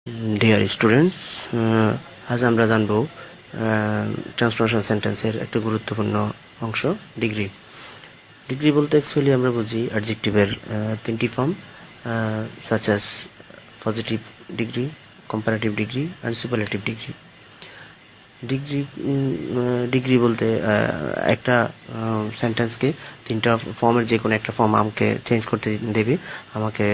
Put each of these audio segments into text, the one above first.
Dear students, আজ আমরা জানবো ট্রান্সফরমেশন সেন্টেন্সের একটা গুরুত্বপূর্ণ অংশ ডিগ্রি। ডিগ্রি বলতে অ্যাকচুয়ালি আমরা বুঝি অ্যাডজেক্টিভের তিনটি form such as positive degree, comparative degree and superlative degree. Degree বলতে একটা সেন্টেন্সকে তিনটা ফর্মের যে কোনো একটা ফর্ম আমাকে চেঞ্জ করতে দেবে, আমাকে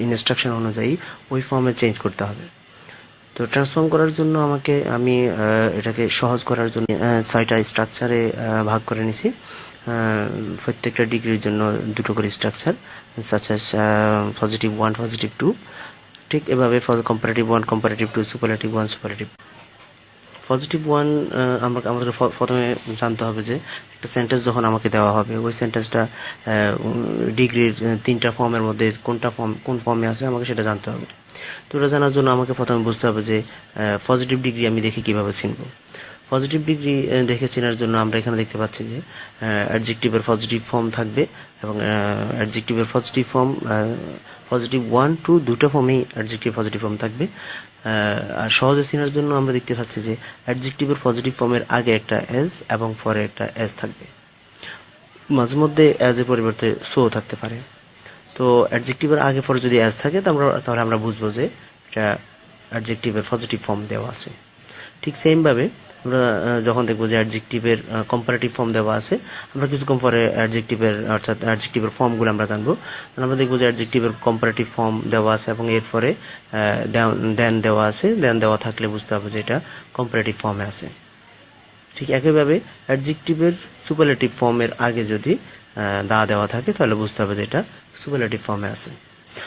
ইনস্ট্রাকশন অনুযায়ী ওই ফর্মে চেঞ্জ করতে হবে। তো ট্রান্সফর্ম করার জন্য আমি এটাকে সহজ করার জন্য 6টা স্ট্রাকচারে ভাগ করে নিছি। প্রত্যেকটা ডিগ্রির জন্য দুটো করে structure, such as positive 1, positive 2। ঠিক এভাবে comparative 1, comparative 2, superlative 1, superlative. Positive 1 আমাদের প্রথমে জানতে হবে যে একটা সেন্টেন্স যখন আমাকে দেওয়া হবে, ওই সেন্টেন্সটা ডিগ্রির তিনটা ফর্মের মধ্যে কোন ফর্মে আছে আমাকে সেটা জানতে হবে। তো এটা জানার জন্য আমাকে প্রথমে বুঝতে হবে যে পজিটিভ ডিগ্রি আমি দেখে কিভাবে চিনব। পজিটিভ ডিগ্রি দেখে চেনার জন্য আমরা এখানে দেখতে পাচ্ছি যে অ্যাডজেক্টিভের পজিটিভ ফর্ম থাকবে এবং অ্যাডজেক্টিভের পজিটিভ ফর্ম পজিটিভ 1, 2 দুটো ফর্মেই অ্যাডজেক্টিভ পজিটিভ ফর্ম থাকবে। আর সহজে চেনার জন্য আমরা দেখতে পাচ্ছি যে অ্যাডজেক্টিভের পজিটিভ ফর্মের আগে একটা এস এবং পরে একটা এস থাকবে। মাঝে মধ্যে এজ এর পরিবর্তে সো থাকতে পারে। তো অ্যাডজেক্টিভের আগে পরে যদি এস থাকে তাহলে আমরা বুঝবো যে এটা অ্যাডজেক্টিভের পজিটিভ ফর্ম দেওয়া আছে। ঠিক সেমভাবে আমরা যখন দেখবো যে অ্যাডজেক্টিভের কম্পারেটিভ ফর্ম দেওয়া আছে, আমরা কিছুক্ষণ পরে অ্যাডজেক্টিভের ফর্মগুলো আমরা জানবো। আমরা দেখবো যে অ্যাডজেক্টিভের কম্পারেটিভ ফর্ম দেওয়া আছে এবং এরপরে দেন দেওয়া আছে। দেন দেওয়া থাকলে বুঝতে হবে যে এটা কম্পারেটিভ ফর্মে আছে। ঠিক একইভাবে অ্যাডজেক্টিভের সুপারলেটিভ ফর্মের আগে যদি দা দেওয়া থাকে তাহলে বুঝতে হবে যে এটা সুপারলেটিভ ফর্মে আছে।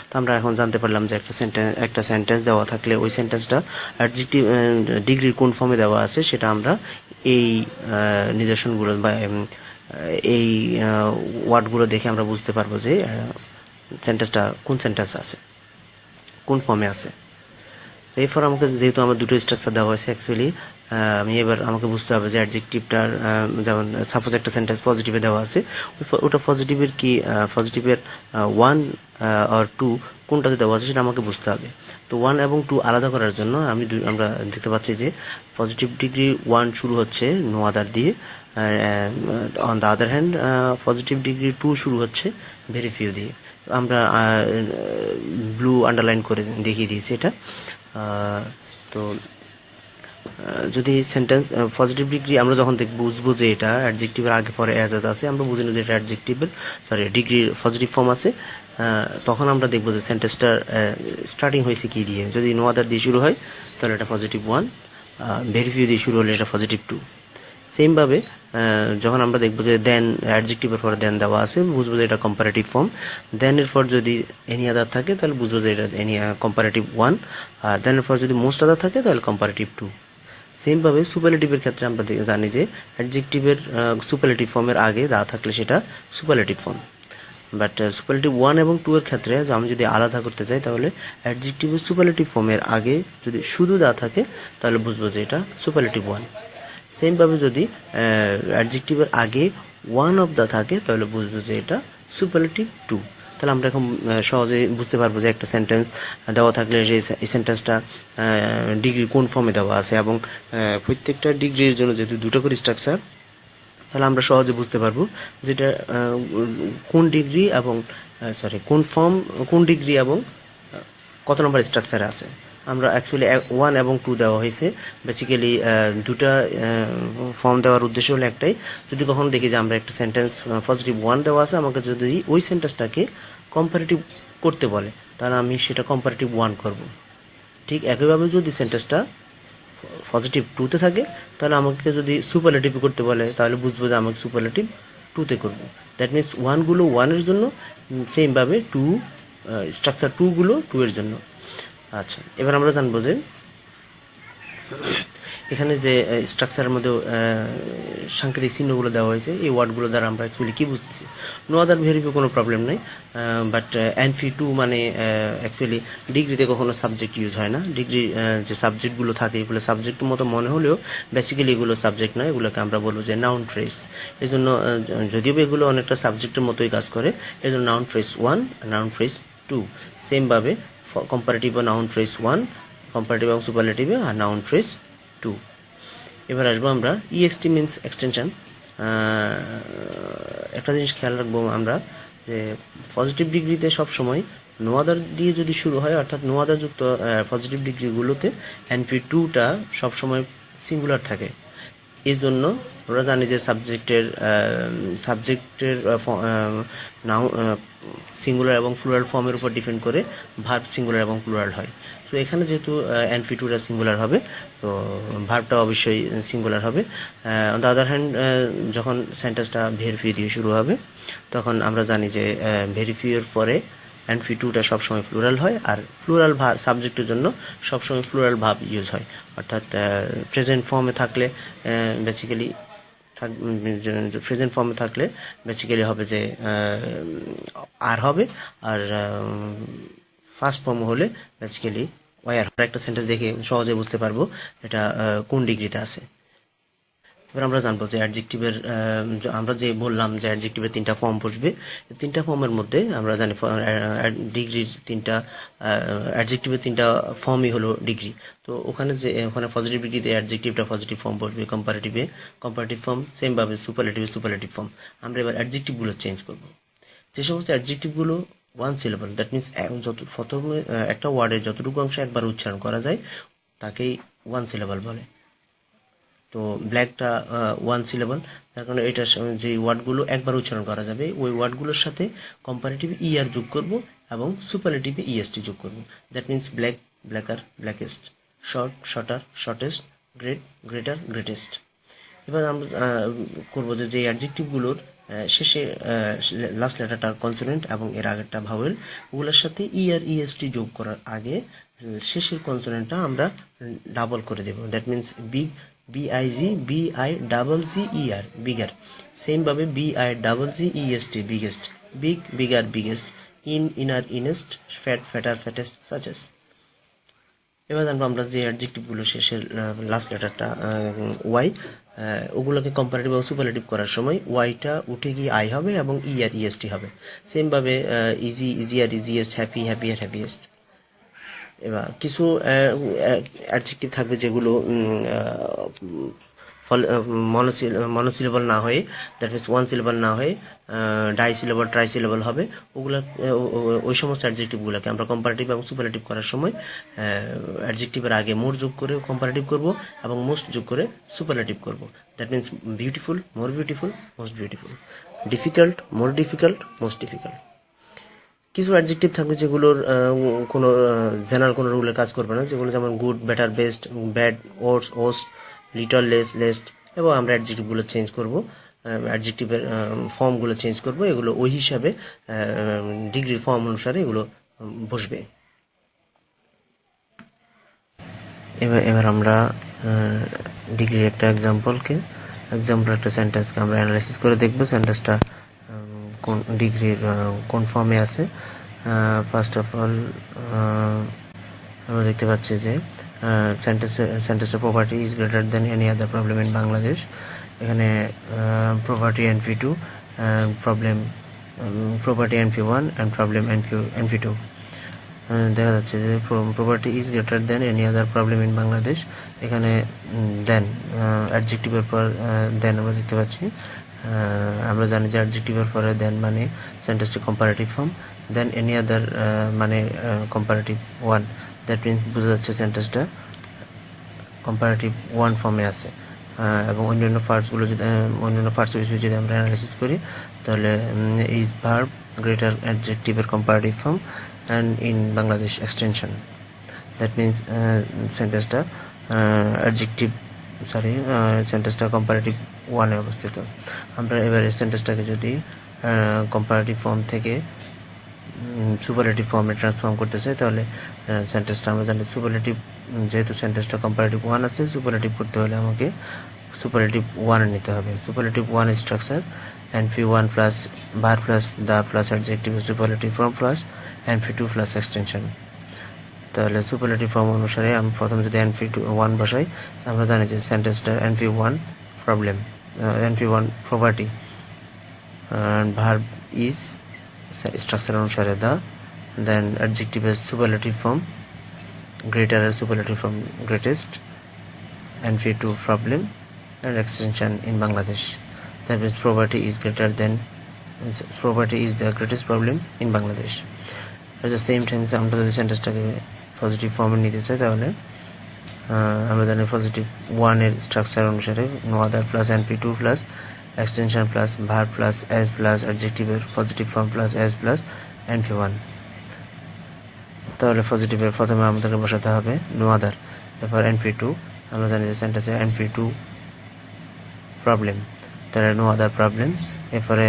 তো আমরা এখন জানতে পারলাম যে একটা সেন্টেন্স দেওয়া থাকলে ওই সেন্টেন্সটা অ্যাডজেক্টিভ ডিগ্রির কোন ফর্মে দেওয়া আছে সেটা আমরা এই নিদর্শনগুলো বা এই ওয়ার্ডগুলো দেখে আমরা বুঝতে পারবো যে সেন্টেন্সটা কোন সেন্টেন্স আছে, কোন ফর্মে আছে। এরপর যেহেতু আমার দুটো স্ট্রাকচার দেওয়া হয়েছে, অ্যাকচুয়ালি আমাকে বুঝতে হবে যে অ্যাডজেক্টিভটার যেমন সাপোজ একটা সেন্টেন্স পজিটিভে দেওয়া আছে, ওটা পজিটিভের 1 আর 2 কোনটাতে দেওয়া আছে সেটা আমাকে বুঝতে হবে। তো 1 এবং 2 আলাদা করার জন্য আমরা দেখতে পাচ্ছি যে পজিটিভ ডিগ্রি 1 শুরু হচ্ছে নো আদার দিয়ে, on the other hand positive degree 2 শুরু হচ্ছে ভেরি ফিউ দিয়ে। আমরা ব্লু আন্ডারলাইন করে দেখিয়ে দিয়েছি এটা। তো যদি সেন্টেন্স পজিটিভ ডিগ্রি আমরা যখন বুঝবো যে এটা অ্যাডজেক্টিভের আগে পরে অ্যাজ আছে, আমরা বুঝে নেব যে এটা অ্যাডজেক্টিভের ডিগ্রির পজিটিভ ফর্ম আছে, তখন আমরা দেখবো যে সেন্টেন্সটার স্টার্টিং হয়েছে কি দিয়ে। যদি নো আদার দিয়ে শুরু হয় তাহলে এটা পজিটিভ 1, ভেরি ফিউ দিয়ে শুরু হলে এটা পজিটিভ 2। সেমভাবে যখন আমরা দেখবো যে দেন অ্যাডজেক্টিভের পরে দেন দেওয়া আছে, বুঝবো যে এটা কম্পারেটিভ ফর্ম। দেনের পর যদি এনি আদার থাকে তাহলে বুঝবো যে এটা কম্পারেটিভ 1, আর দেনের পর যদি মোস্ট আদার থাকে তাহলে কম্পারেটিভ 2। সেমভাবে সুপারলেটিভের ক্ষেত্রে আমরা জানি যে অ্যাডজেক্টিভের সুপারলেটিভ ফর্মের আগে দা থাকলে সেটা সুপারলেটিভ ফর্ম। বাট সুপারলেটিভ 1 এবং 2 এর ক্ষেত্রে আমি যদি আলাদা করতে চাই তাহলে অ্যাডজেক্টিভের সুপারলেটিভ ফর্মের আগে যদি শুধু দা থাকে তাহলে বুঝবো যে এটা সুপারলেটিভ 1। সেমভাবে যদি অ্যাডজেক্টিভের আগে 1 অফ দা থাকে তাহলে বুঝবো যে এটা সুপারলেটিভ 2। তাহলে আমরা এখন সহজে বুঝতে পারবো যে একটা সেন্টেন্স দেওয়া থাকলে এই সেন্টেন্সটা ডিগ্রি কোন ফর্মে দেওয়া আছে, এবং প্রত্যেকটা ডিগ্রির জন্য যেহেতু দুটো করে স্ট্রাকচার, তাহলে আমরা সহজে বুঝতে পারবো যেটা কোন ডিগ্রি এবং কোন ফর্ম, কোন ডিগ্রি এবং কত নম্বর স্ট্রাকচারে আছে। আমরা অ্যাকচুয়ালি 1 এবং 2 দেওয়া হয়েছে বেসিক্যালি দুটা ফর্ম দেওয়ার উদ্দেশ্য হলো একটাই, যদি কখনো দেখি যে আমরা একটা সেন্টেন্স পজিটিভ 1 দেওয়া আছে, আমাকে যদি ওই সেন্টেন্সটাকে কম্পারেটিভ করতে বলে তাহলে আমি সেটা কম্পারেটিভ 1 করব। ঠিক একইভাবে যদি সেন্টেন্সটা পজিটিভ 2তে থাকে তাহলে আমাকে যদি সুপারলেটিভ করতে বলে তাহলে বুঝবো যে আমাকে সুপারলেটিভ 2তে করবো। দ্যাট মিনস 1গুলো 1-এর জন্য, সেমভাবে স্ট্রাকচার 2গুলো 2-এর জন্য। আচ্ছা, এবার আমরা জানবো যে এখানে যে স্ট্রাকচারের মধ্যে সাংকেতিক চিহ্নগুলো দেওয়া হয়েছে, এই ওয়ার্ডগুলো দ্বারা আমরা অ্যাকচুয়ালি কী বুঝতেছি। নো আদার ভেরিফিউ কোনো প্রবলেম নেই, বাট এনফি 2 মানে অ্যাকচুয়ালি ডিগ্রিতে কখনো সাবজেক্ট ইউজ হয় না। ডিগ্রি যে সাবজেক্টগুলো থাকে এগুলো সাবজেক্টের মতো মনে হলেও বেসিক্যালি এগুলো সাবজেক্ট নয়, এগুলোকে আমরা বলবো যে নাউন ফ্রেজ। এই জন্য যদিও এগুলো অনেকটা সাবজেক্টের মতোই কাজ করে, এই জন্য নাউন ফ্রেজ 1, নাউন ফ্রেজ 2। সেমভাবে কম্পারেটিভ বা নাউন ফ্রেজ 1, কম্পারেটিভ এবং সুপারলেটিভে আর নাউন ফ্রেজ 2। এবার আসবো আমরা ইএক্সটি মিনস এক্সটেনশন। একটা জিনিস খেয়াল রাখবো আমরা যে পজিটিভ ডিগ্রিতে সবসময় নো আদার দিয়ে যদি শুরু হয়, অর্থাৎ নো আদার যুক্ত পজিটিভ ডিগ্রিগুলোতে NP2টা সবসময় সিঙ্গুলার থাকে। এই জন্য আমরা জানি যে সাবজেক্টের নাও সিঙ্গুলার এবং প্লুরাল ফর্মের উপর ডিপেন্ড করে ভার্ব সিঙ্গুলার এবং প্লুরাল হয়। তো এখানে যেহেতু NP2টা সিঙ্গুলার হবে, তো ভার্বটা অবশ্যই সিঙ্গুলার হবে। অন দ্য আদার হ্যান্ড, যখন সেন্টেন্সটা ভেরিফাই দিয়ে শুরু হবে, তখন আমরা জানি যে ভেরিফাইয়ের পরে NP2টা সবসময় প্লুরাল হয়, আর প্লুরাল ভার্ব সাবজেক্টের জন্য সবসময় প্লুরাল ভার্ব ইউজ হয়। অর্থাৎ প্রেজেন্ট ফর্মে থাকলে বেসিক্যালি প্রেজেন্ট ফর্মে থাকলে বেসিক্যালি হবে যে আর হবে, আর ফার্স্ট ফর্ম হলে বেসিক্যালি ওয়ার। একটা সেন্টেন্স দেখে সহজে বুঝতে পারবো এটা কোন ডিগ্রিতে আছে। এবার আমরা জানবো যে অ্যাডজেক্টিভের, আমরা যে বললাম যে অ্যাডজেক্টিভের 3টা ফর্ম বসবে। 3টা ফর্মের মধ্যে আমরা জানি ডিগ্রির 3টা অ্যাডজেক্টিভের 3টা ফর্মই হলো ডিগ্রি। তো ওখানে পজিটিভ ডিগ্রিতে অ্যাডজেক্টিভটা পজিটিভ ফর্ম বসবে, কম্পারেটিভে কম্পারেটিভ ফর্ম, সেমভাবে সুপারলেটিভ ফর্ম। আমরা এবার অ্যাডজেক্টিভগুলো চেঞ্জ করব। যে সমস্ত অ্যাডজেক্টিভগুলো 1 সিলেবল, দ্যাট মিনস প্রথমে একটা ওয়ার্ডের যতটুকু অংশ একবার উচ্চারণ করা যায় তাকেই 1 সিলেবল বলে। তো ব্ল্যাকটা 1 সিলেবল, তার কারণে এটা যে ওয়ার্ডগুলো একবার উচ্চারণ করা যাবে ওই ওয়ার্ডগুলোর সাথে কম্পারেটিভ ER যোগ করব এবং সুপারলেটিভে EST যোগ করব। That means black, blacker, blackest, short, shorter, shortest, great, greater, greatest. এবার আমরা করবো যে অ্যাডজেক্টিভগুলোর শেষে লাস্ট লেটারটা কনসোনেন্ট এবং এর আগেরটা ভাওয়েল, ওগুলোর সাথে ER EST যোগ করার আগে শেষের কনসোনেন্টটা আমরা ডাবল করে দেব। That means big, BIGBIGGER, bigger. সেমভাবে BIGGEST, biggest, big, bigger, biggest, inner, innest, fat, fatter, fattest, সাচেস। এবার জানবো আমরা যে অ্যাডজেক্টিভগুলো শেষের লাস্ট লেটারটা ওয়াই, ওগুলোকে কম্পারেটিভ এবং সুপারলেটিভ করার সময় ওয়াইটা উঠে গিয়ে আই হবে এবং ER EST হবে। সেমভাবে easy, easier, easiest, happy, happier, happiest. এবার কিছু অ্যাডজেক্টিভ থাকবে যেগুলো মনোসিলেবল না হয়ে, দ্যাট মিনস 1 সিলেবল না হয়ে ডাইসিলেবল, ট্রাইসিলেবল হবে। ওগুলো ওই সমস্ত অ্যাডজেক্টিভগুলোকে আমরা কম্পারেটিভ এবং সুপারলেটিভ করার সময় অ্যাডজেক্টিভের আগে মোর যোগ করে কম্পারেটিভ করব এবং মোস্ট যোগ করে সুপারলেটিভ করব। That means beautiful, more beautiful, most beautiful, difficult, more difficult, most difficult. কিছু অ্যাডজেক্টিভ থাকবে যেগুলোর কোনো জেনারেল কোনো রুলে কাজ করবে না, যেগুলো যেমন good, better, best, bad, ওর্স, worst, little, less, least. এবং আমরা অ্যাডজেক্টিভগুলো চেঞ্জ করব, অ্যাডজেক্টিভের ফর্মগুলো চেঞ্জ করব। এগুলো ওই হিসাবে ডিগ্রির ফর্ম অনুসারে এগুলো বসবে। এবার আমরা ডিগ্রির একটা এক্সাম্পল একটা সেন্টেন্সকে আমরা অ্যানালাইসিস করে দেখব সেন্টেন্সটা কোন ডিগ্রির কোন ফর্মে আছে। ফার্স্ট অফ অল আমরা দেখতে পাচ্ছি যে সেন্টেন্সের property is greater than any other problem in Bangladesh. এখানে property NP2, property NP1 and problem NP2। দেখা যাচ্ছে যে property is greater than any other problem in Bangladesh. এখানে দেন অ্যাডজেক্টিভের পর দেন আমরা দেখতে পাচ্ছি। আমরা জানি যে অ্যাডজেক্টিভের পরে দেন মানে সেন্টেন্সটি comparative form, than any other মানে কম্পারেটিভ 1। দ্যাট মিনস বোঝা যাচ্ছে সেন্টেন্সটা কম্পারেটিভ 1 ফর্মে আছে। এবং অন্যান্য পার্টসগুলো যদি অন্যান্য পার্টস যদি আমরা অ্যানালাইসিস করি, তাহলে ইজ ভার্ব গ্রেটার অ্যাডজেক্টিভের comparative form and in Bangladesh extension. That means সেন্টেন্সটা সেন্টেন্সটা কম্পারেটিভ 1-এ অবস্থিত। আমরা এবার এই সেন্টেন্সটাকে যদি কম্পারেটিভ ফর্ম থেকে সুপারলেটিভ ফর্মে ট্রান্সফর্ম করতে চাই, তাহলে সেন্টেন্সটা আমরা জানি সুপারলেটিভ, যেহেতু সেন্টেন্সটা কম্পারেটিভ 1 আছে, সুপারলেটিভ করতে হলে আমাকে সুপারলেটিভ 1 নিতে হবে। সুপারলেটিভ 1 স্ট্রাকচার NP1 প্লাস ভার plus the plus adjective superlative form plus NP2 plus extension. তাহলে সুপারলেটিভ ফর্ম অনুসারে আমি প্রথম যদি NP1 বসাই, আমরা জানি যে সেন্টেন্সটা NP1 problem, NP1 property, verb is structure অনুসারে দা, Then adjective is superlative form, greater is superlative form greatest, NP2 problem, and extension in Bangladesh. That means poverty is the greatest problem in Bangladesh. At the same time আমরা যদি সেন্টেন্সটাকে positive ফর্মে নিতে চাই তাহলে আমরা জানি positive 1 এর structure অনুসারে no other plus NP2 plus extension plus verb plus S plus অ্যাডজেক্টিভের positive form plus S plus NP1। তাহলে পজিটিভের প্রথমে আমাদেরকে বসাতে হবে নো আদার, এরপর NP2 আমরা জানি যে সেন্টেন্সে NP2 প্রবলেম, তাহলে নো আদার প্রবলেম, এরপরে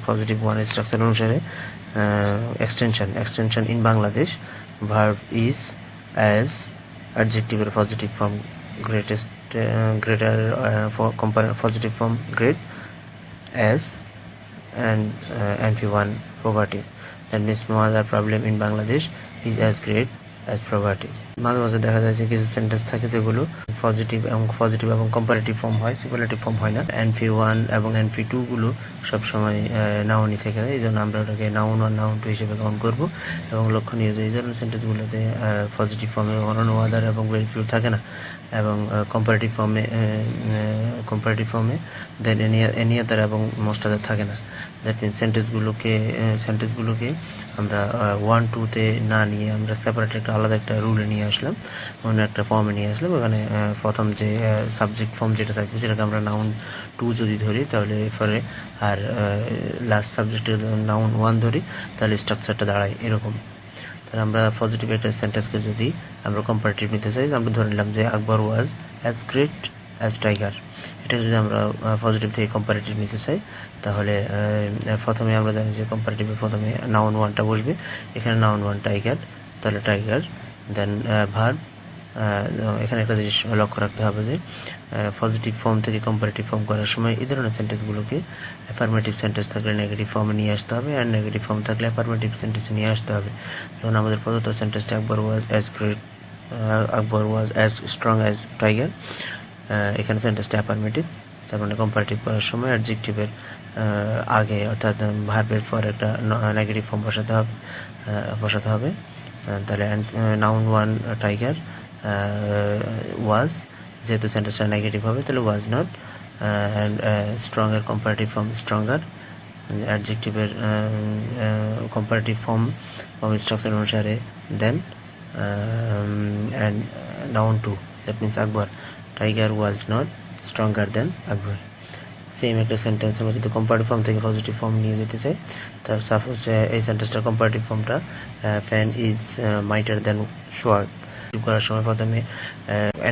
পজিটিভ 1 এর স্ট্রাকচার অনুসারে extension in Bangladesh, verb is as, adjective positive form greatest, greater for positive form great, as, and NP1 poverty. That means no other problem in Bangladesh is as great as poverty. মাঝে মাঝে দেখা যায় যে কিছু sentence থাকে যেগুলো positive এবং comparative form হয়, সুপারলেটিভ ফর্ম হয় না। NP1 এবং NP2 গুলো সবসময় নাউনই থেকে যায়, এই জন্য আমরা ওটাকে নাউন 1 নাউন 2 হিসেবে কাউন্ট করব। এবং লক্ষণীয় যে এই ধরনের সেন্টেন্সগুলোতে পজিটিভ ফর্মে কখনো নো আদার এবং ভেরিফিউড থাকে না, এবং কম্পারেটিভ ফর্মে দেন এনি আদার এবং মোস্ট আদার থাকে না। দ্যাট মিনস সেন্টেন্সগুলোকে আমরা 1 2-তে না নিয়ে আমরা সেপারেট একটা আলাদা একটা রুলে নিয়ে আসলাম, অন্য একটা ফর্মে নিয়ে আসলাম। ওখানে প্রথম যে সাবজেক্ট ফর্ম যেটা থাকবে সেটাকে আমরা নাউন 2 যদি ধরি তাহলে এরপরে, আর লাস্ট সাবজেক্টে নাউন 1 ধরি তাহলে স্ট্রাকচারটা দাঁড়ায় এরকম। তাহলে আমরা পজিটিভ একটা সেন্টেন্সকে যদি আমরা কম্পারেটিভ নিতে চাই, আমরা ধরে নিলাম যে Akbar was as great as tiger. এটাকে যদি আমরা পজিটিভ থেকে কম্পারেটিভ নিতে চাই তাহলে প্রথমে আমরা জানি যে কম্পারেটিভে প্রথমে নাউন 1টা বসবে, এখানে নাউন 1 টাইগার, তাহলে টাইগার, দেন ভার্ব। এখানে একটা জিনিস লক্ষ্য রাখতে হবে যে পজিটিভ ফর্ম থেকে কম্পারেটিভ ফর্ম করার সময় এই ধরনের সেন্টেন্সগুলোকে অ্যাফার্মেটিভ সেন্টেন্স থাকলে নেগেটিভ ফর্মে নিয়ে আসতে হবে, অ্যান্ড নেগেটিভ ফর্ম থাকলে অ্যাফার্মেটিভ সেন্টেন্সে নিয়ে আসতে হবে। যেমন আমাদের প্রদত্ত সেন্টেন্সটা Akbar was as strong as tiger, এখানে সেন্টেন্সটা অ্যাফার্মেটিভ, তার মানে কম্পারেটিভ করার সময় অ্যাডজেক্টিভের আগে অর্থাৎ ভার্বের পর একটা নেগেটিভ ফর্ম বসাতে হবে। তাহলে নাউন 1 টাইগার ওয়াজ, যেহেতু সেন্টেন্সটা নেগেটিভ হবে তাহলে ওয়াজ নট, অ্যান্ড স্ট্রং এর কম্পারেটিভ ফর্ম স্ট্রঙ্গার, অ্যাডজেক্টিভের কম্পারেটিভ ফর্ম স্ট্রাকচার অনুসারে than, and noun 2 that means Akbar, tiger was not stronger than Akbar. Same একটা সেন্টেন্স আমরা যদি কম্পারেটিভ ফর্ম থেকে পজিটিভ ফর্ম নিয়ে যেতে চাই, তার সাপোজ এই সেন্টেন্সটার কম্পারেটিভ ফর্মটা pen is mightier than sword করার সময় প্রথমে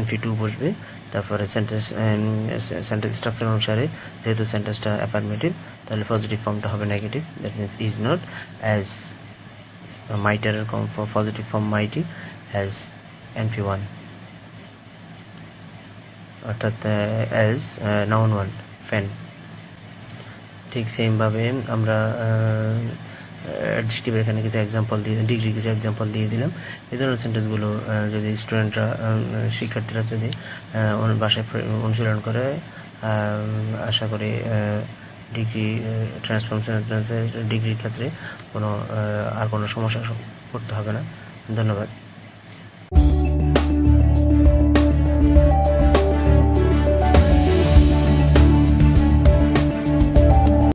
NP2 বসবে, তারপরে সেন্টেন্স স্ট্রাকচার অনুসারে যেহেতু সেন্টেন্সটা অ্যাফার্মেটিভ তাহলে পজিটিভ ফর্মটা হবে negative, that means is not, as মাইটারের positive form mighty, as NP1, অর্থাৎ অ্যাজ নাউন 1 ফ্যান। ঠিক সেমভাবে আমরা অ্যাডজেক্টিভ এখানে কিছু এক্সাম্পল দিয়ে দিলাম। এই ধরনের সেন্টেন্সগুলো যদি স্টুডেন্টরা শিক্ষার্থীরা যদি বাসায় অনুশীলন করে, আশা করি ডিগ্রি ট্রান্সফর্ম সেন্টেন্সের ডিগ্রির ক্ষেত্রে কোনো সমস্যা পড়তে হবে না। ধন্যবাদ।